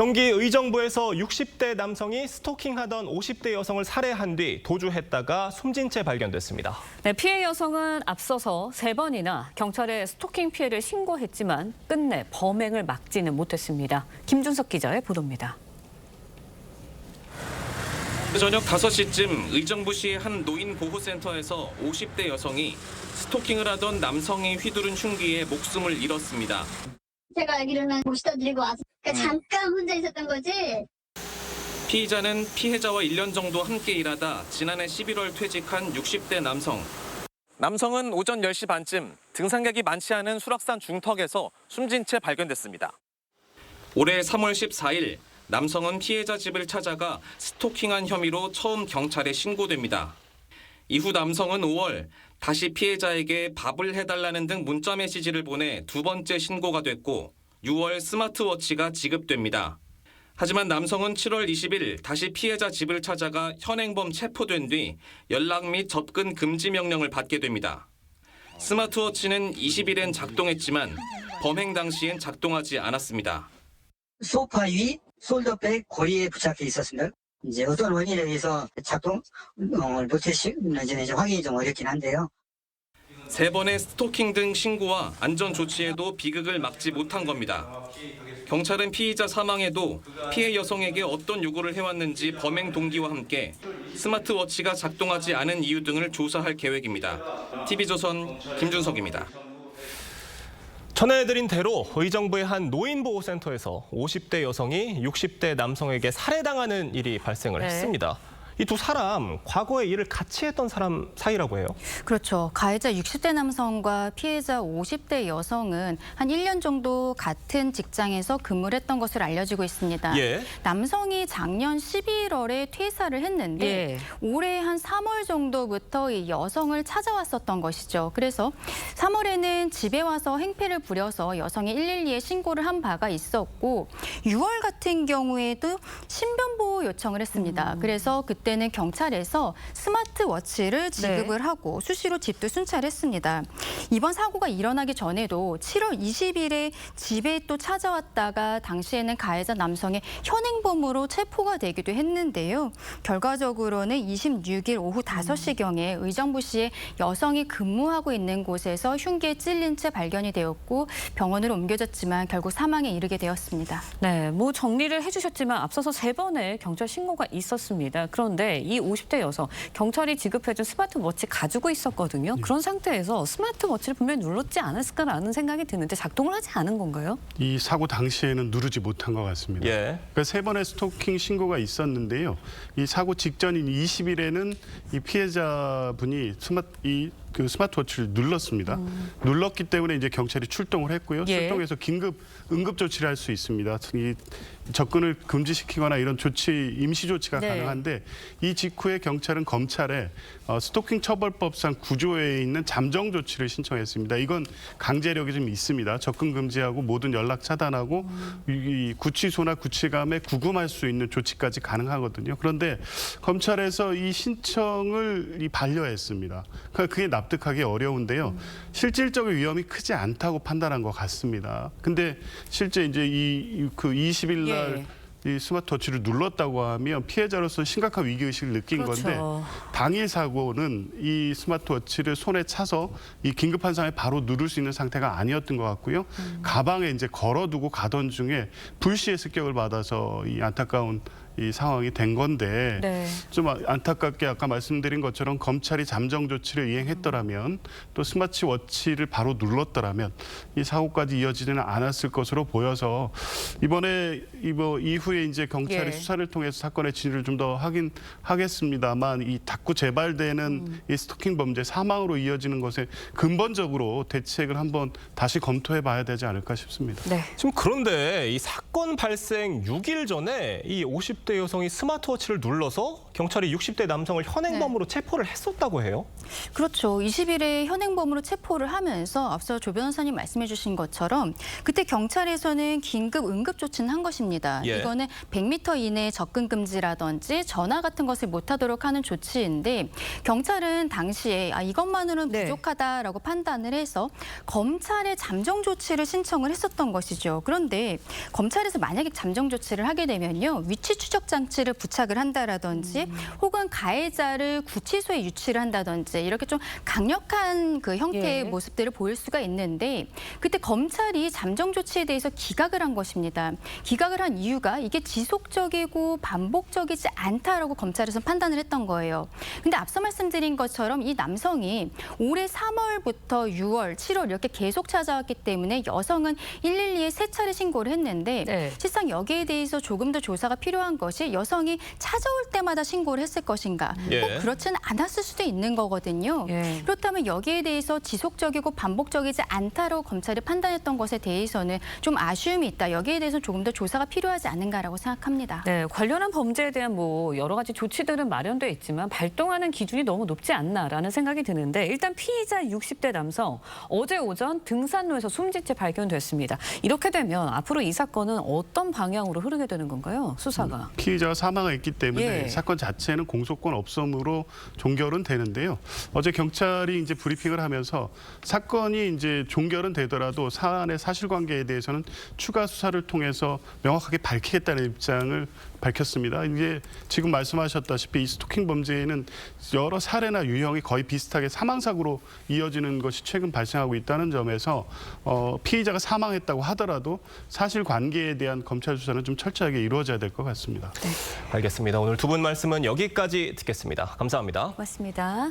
경기 의정부에서 60대 남성이 스토킹하던 50대 여성을 살해한 뒤 도주했다가 숨진 채 발견됐습니다. 네, 피해 여성은 앞서서 3번이나 경찰에 스토킹 피해를 신고했지만 끝내 범행을 막지는 못했습니다. 김준석 기자의 보도입니다. 저녁 5시쯤 의정부시의 한 노인보호센터에서 50대 여성이 스토킹을 하던 남성이 휘두른 흉기에 목숨을 잃었습니다. 제가 알기로는 모시다 드리고 와서 잠깐 혼자 있었던 거지. 피의자는 피해자와 1년 정도 함께 일하다 지난해 11월 퇴직한 60대 남성. 남성은 오전 10시 반쯤 등산객이 많지 않은 수락산 중턱에서 숨진 채 발견됐습니다. 올해 3월 14일 남성은 피해자 집을 찾아가 스토킹한 혐의로 처음 경찰에 신고됩니다. 이후 남성은 5월 다시 피해자에게 밥을 해달라는 등 문자 메시지를 보내 2번째 신고가 됐고 6월 스마트워치가 지급됩니다. 하지만 남성은 7월 20일 다시 피해자 집을 찾아가 현행범 체포된 뒤 연락 및 접근 금지 명령을 받게 됩니다. 스마트워치는 20일엔 작동했지만 범행 당시엔 작동하지 않았습니다. 소파 위 숄더백 고리에 부착해 있었습니다. 이제 어떤 원인에 의해서 작동을 못했는지는 확인이 좀 어렵긴 한데요. 3번의 스토킹 등 신고와 안전 조치에도 비극을 막지 못한 겁니다. 경찰은 피의자 사망에도 피해 여성에게 어떤 요구를 해왔는지 범행 동기와 함께 스마트워치가 작동하지 않은 이유 등을 조사할 계획입니다. TV조선 김준석입니다. 전해드린 대로 의정부의 한 노인보호센터에서 50대 여성이 60대 남성에게 살해당하는 일이 발생을 했습니다. 이 두 사람 과거에 일을 같이 했던 사람 사이라고 해요. 그렇죠. 가해자 60대 남성과 피해자 50대 여성은 한 1년 정도 같은 직장에서 근무를 했던 것으로 알려지고 있습니다. 남성이 작년 11월에 퇴사를 했는데 올해 한 3월 정도부터 이 여성을 찾아왔었던 것이죠. 그래서 3월에는 집에 와서 행패를 부려서 여성이 112에 신고를 한 바가 있었고 6월 같은 경우에도 신변보호 요청을 했습니다. 그래서 그때는 경찰에서 스마트워치를 지급을 하고 수시로 집도 순찰했습니다. 이번 사고가 일어나기 전에도 7월 20일에 집에 또 찾아왔다가 당시에는 가해자 남성의 현행범으로 체포가 되기도 했는데요. 결과적으로는 26일 오후 5시경에 의정부시에 여성이 근무하고 있는 곳에서 흉기에 찔린 채 발견이 되었고 병원으로 옮겨졌지만 결국 사망에 이르게 되었습니다. 네, 뭐 정리를 해주셨지만 앞서서 3번의 경찰 신고가 있었습니다. 그런데 이 50대 여성, 경찰이 지급해준 스마트워치 가지고 있었거든요. 그런 상태에서 스마트워치를 분명히 눌렀지 않았을까라는 생각이 드는데 작동을 하지 않은 건가요? 이 사고 당시에는 누르지 못한 것 같습니다. 그러니까 3번의 스토킹 신고가 있었는데요. 이 사고 직전인 20일에는 이 피해자분이 스마트워치를 눌렀습니다. 눌렀기 때문에 이제 경찰이 출동을 했고요. 출동해서 긴급 응급 조치를 할 수 있습니다. 이 접근을 금지시키거나 이런 조치, 임시 조치가 가능한데 이 직후에 경찰은 검찰에 스토킹 처벌법상 구조에 있는 잠정 조치를 신청했습니다. 이건 강제력이 좀 있습니다. 접근 금지하고 모든 연락 차단하고 이 구치소나 구치감에 구금할 수 있는 조치까지 가능하거든요. 그런데 검찰에서 이 신청을 반려했습니다. 그러니까 그게 납득하기 어려운데요. 실질적인 위험이 크지 않다고 판단한 것 같습니다. 근데 실제 이제 20일 날 이 스마트워치를 눌렀다고 하면 피해자로서 심각한 위기의식을 느낀 건데 당일 사고는 이 스마트워치를 손에 차서 이 긴급한 상황에 바로 누를 수 있는 상태가 아니었던 것 같고요. 가방에 이제 걸어두고 가던 중에 불시에 습격을 받아서 이 안타까운 이 상황이 된 건데 좀 안타깝게 아까 말씀드린 것처럼 검찰이 잠정 조치를 이행했더라면 또 스마트워치를 바로 눌렀더라면 이 사고까지 이어지지는 않았을 것으로 보여서 이번에 이후에 이제 경찰이 수사를 통해서 사건의 진위를 좀 더 확인하겠습니다만 이 자꾸 재발되는 이 스토킹 범죄 사망으로 이어지는 것에 근본적으로 대책을 한번 다시 검토해 봐야 되지 않을까 싶습니다. 지금 그런데 이 사건 발생 6일 전에 이 50대 50대 여성이 스마트워치를 눌러서 경찰이 60대 남성을 현행범으로 체포를 했었다고 해요. 그렇죠. 20일에 현행범으로 체포를 하면서 앞서 조 변호사님 말씀해 주신 것처럼 그때 경찰에서는 긴급 응급 조치는 한 것입니다. 예. 이거는 100m 이내 접근 금지라든지 전화 같은 것을 못하도록 하는 조치인데 경찰은 당시에 이것만으로는 네. 부족하다라고 판단을 해서 검찰에 잠정 조치를 신청을 했었던 것이죠. 그런데 검찰에서 만약에 잠정 조치를 하게 되면요. 위치 추적 장치를 부착을 한다라든지 혹은 가해자를 구치소에 유치를 한다든지 이렇게 좀 강력한 그 형태의 예. 모습들을 보일 수가 있는데 그때 검찰이 잠정 조치에 대해서 기각을 한 것입니다. 기각을 한 이유가 이게 지속적이고 반복적이지 않다라고 검찰에서 판단을 했던 거예요. 근데 앞서 말씀드린 것처럼 이 남성이 올해 3월부터 6월, 7월 이렇게 계속 찾아왔기 때문에 여성은 112에 3차례 신고를 했는데 네. 실상 여기에 대해서 조금 더 조사가 필요한 것이 여성이 찾아올 때마다 신고를 했을 것인가 예. 꼭 그렇지는 않았을 수도 있는 거거든요. 예. 그렇다면 여기에 대해서 지속적이고 반복적이지 않다고 검찰이 판단했던 것에 대해서는 좀 아쉬움이 있다. 여기에 대해서 조금 더 조사가 필요하지 않은가라고 생각합니다. 네, 관련한 범죄에 대한 뭐 여러 가지 조치들은 마련돼 있지만 발동하는 기준이 너무 높지 않나라는 생각이 드는데 일단 피의자 60대 남성 어제 오전 등산로에서 숨진 채 발견됐습니다. 이렇게 되면 앞으로 이 사건은 어떤 방향으로 흐르게 되는 건가요? 수사가. 피의자가 사망했기 때문에 예. 사건 자체는 공소권 없음으로 종결은 되는데요. 어제 경찰이 이제 브리핑을 하면서 사건이 이제 종결은 되더라도 사안의 사실관계에 대해서는 추가 수사를 통해서 명확하게 밝히겠다는 입장을 밝혔습니다. 이게 지금 말씀하셨다시피 이 스토킹 범죄에는 여러 사례나 유형이 거의 비슷하게 사망사고로 이어지는 것이 최근 발생하고 있다는 점에서 피의자가 사망했다고 하더라도 사실관계에 대한 검찰 수사는 좀 철저하게 이루어져야 될 것 같습니다. 알겠습니다. 오늘 두 분 말씀은 여기까지 듣겠습니다. 감사합니다. 고맙습니다.